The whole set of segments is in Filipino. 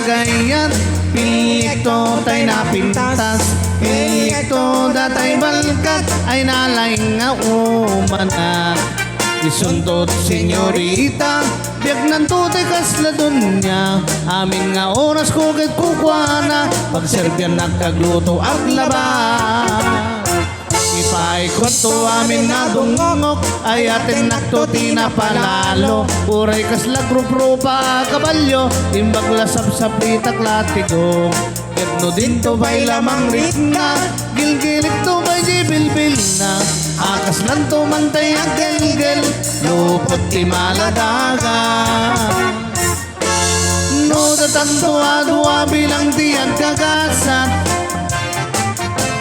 agayat, pilik to tay napintas, pilik to datay balkat, ay nalaing nga umanak. Isuntot senyorita, biag ng tutay kasla dun niya, amin nga oras ko kay kukwana, pagserbyan nagkagluto at laba. Ipaikot to amin na dungok, ay atin naktuti na palalo, uray kasla grup-rupa kabalyo, imbag lasap sa plitak latigo. Ketno din to bay lamang ritna, gilgilik to bay jibilbil na, akas lang to mantay agel-gel, lupot ti maladaga. No datanto adwa bilang tiyan kagasat,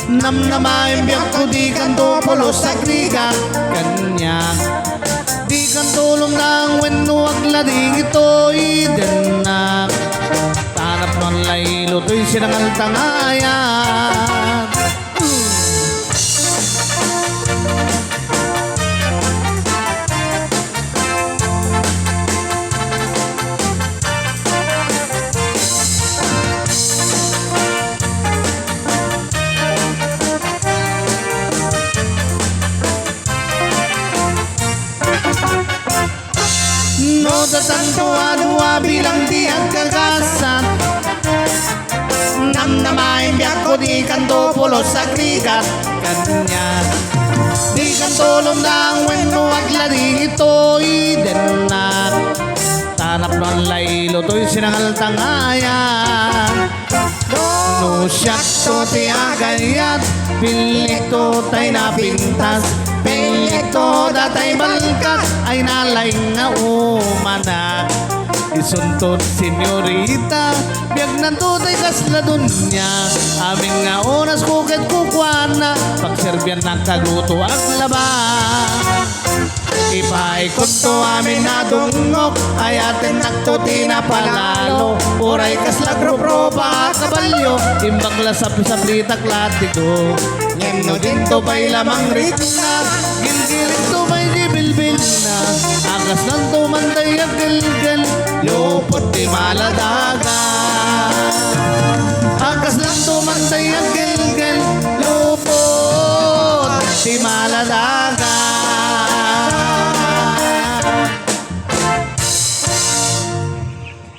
namnamayin biyak ko di kanto polos sa kriga kanya. Di kan tulong ng wenu aglading ito idanak, tanap ng laylo to'y sinangal tangayan. No datanto adwa bilang di agkagasat, namnamayin biyak ko di kanto pulos sa krigat kanya. Di kan tulong ng wenu aglading ito idanak, tanap ng laylo to'y sinangal tangayan. No siyak to ti agayat, pilik to tay napintas, pilik to datay balkat, ay nalaing nga umanak. Isuntot senyorita, biag ng tutay kasla dun niya, amin nga oras ko ket kukwana, pagserbyan nagkaluto ang laba. Ipaikot to amin na dungok, ay atin naktuti na palalo, uray kasla grup-rupa kabalyo, imbag lasap sa plitak latigo. Ngeno din to bay lamang ritna, gilgilik to bay jibilbil na, agas lang to mantay agel-gel, lupot ti maladaga.